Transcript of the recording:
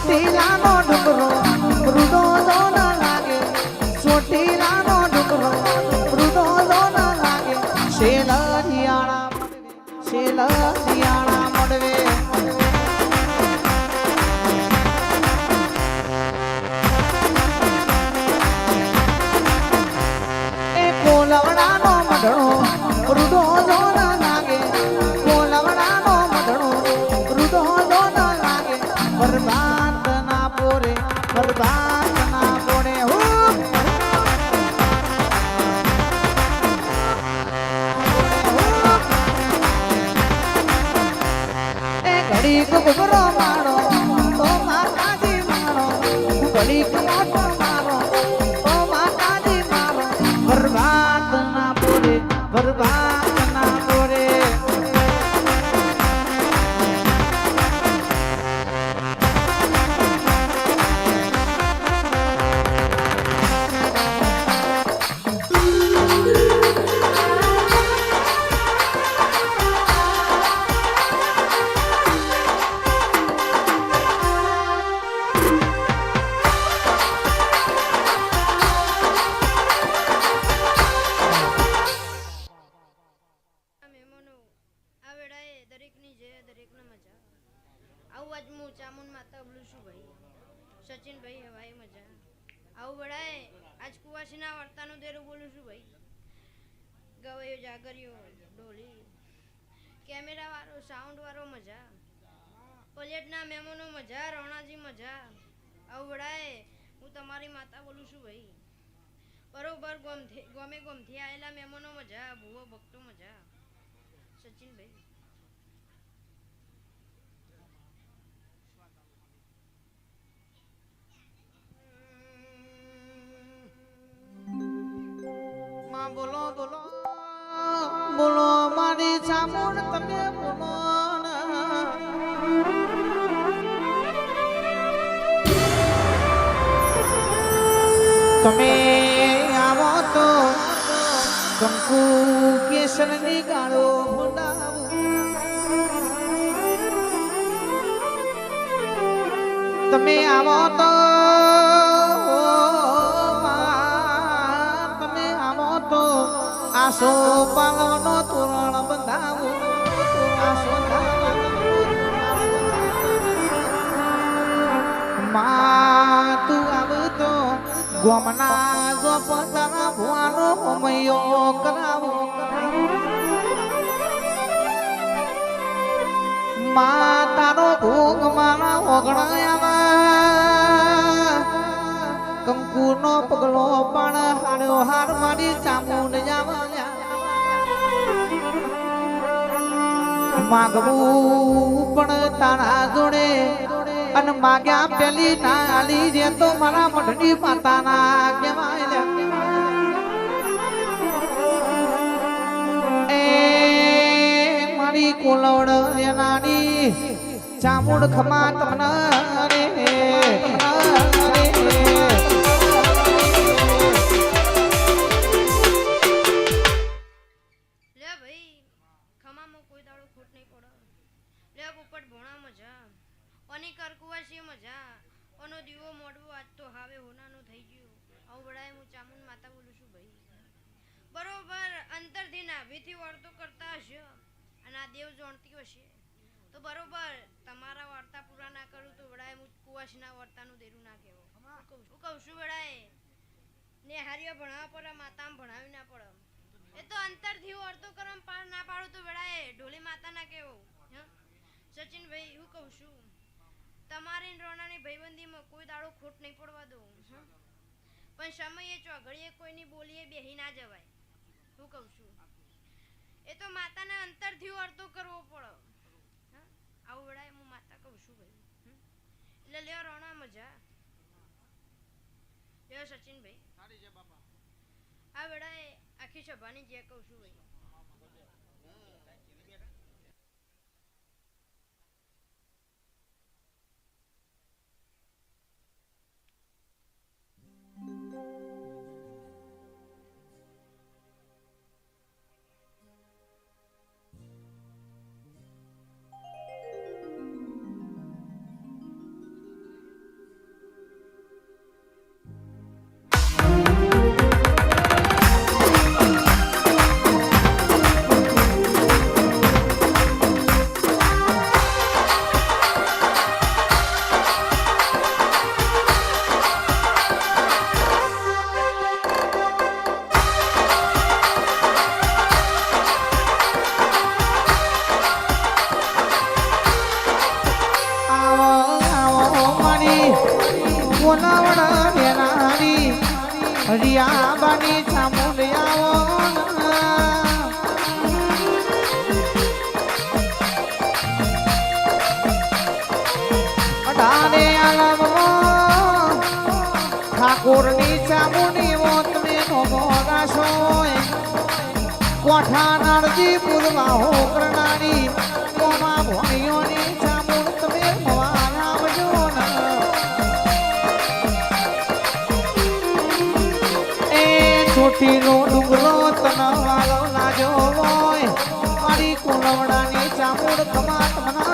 ચોટીલાનો ડુંગરો રૂડો જો ન લાગે ચોટીલાનો ડુંગરો રૂડો જો ન લાગે શેલરિયાણા મળવે એ કોલવડાનો મઢણો રૂડો જો ન લાગે કોલવડાનો મઢણો રૂડો જો ન લાગે બરબાદ ના પોરે ઘડીક ગુબરો મારો તો માતાજી મારો ઘડીક મોટો મારો તો માતાજી મારો બરબાદ ના પોરે सचिन भाई हवाई मजा आउ बड़ाए आज कुवासीना वर्तानु देरु बोलू छू भाई गवयो जागरियो डोली कैमेरा वारो साउंड वारो मजा प्लेटना मेमोनो मजा रोणाजी मजा आउ बड़ाए हूँ तमारी माता बोलू छू भाई बरोबर गोमे आएला मेमोनो मजा भूवो भक्तो मजा सचिन भाई બોલો બોલો બોલો મારી ચામુંડ તમે બોલો તમે આવો તો કંકુ કેસરની ગાળો ફોડાવું તમે આવો તો આસો પાલવનો તોરણ બંધાવો આસો માં તું આવતો ગોમના જો પોતાના ભુવાનો મયો કરાવો માં તારો ભોગ મારા ઓગણાયામાં કંકુનો પગલો પણ હાડ્યો હાર મારી ચામુંડ જાવા માગવું પણ તારા જોડે અને માગ્યા પેલી ના આલી રે તો મારા મઢની માતાના કહેવાય એ મારી કોલવડ રેનાની ચામુંડ ખમા તમને રે बरोबर अंतरથી નાભીથી વર્તો કરતા હશો અને આ દેવ જાણતી હશે તો બરોબર તમારા વાર્તા પૂરા ના કરું તો વડાય હું કુવાસના વાર્તાનું દેરું ના કહેવો હું કહું છું વડાય ને હારીઓ ભણાવવા પડે માતામાં ભણાવી ના પડે એ તો અંતરથી વર્તો કરમ પાર ના પાડું તો વડાય ઢોલી માતા ના કહેવો સચિન ભાઈ હું કહું છું તમારી રોણાની ભાઈબંધીમાં કોઈ દાડો ખોટ નહીં પડવા દઉં પણ સમયે ચોઘડીએ કોઈની બોલીએ બેહી ના જવાય હું કહું છું એ તો માતાને અંતરથી વર્તો કરવો પડે આવું વડાય હું માતા કહું છું ભાઈ એટલે લ્યો રોણા મજા લ્યો સચિન ભાઈ આ વડાય આખી સભાની જે કહું છું ભાઈ રિયા બાની ચામુંડિયાઓ અઢારે આલમમાં ઠાકોરની ચામુંડી મોતને નોમો રાશો કોઠા નારજી પૂર્વા હો કરનારી મોમા ભણિયોની ચામુંડ તમે ભવા નામજો એ ચોટીનો ડુંગરો તનવાલો લાજો હોય મારી કુલવડાની ચામુંડ કમાત મના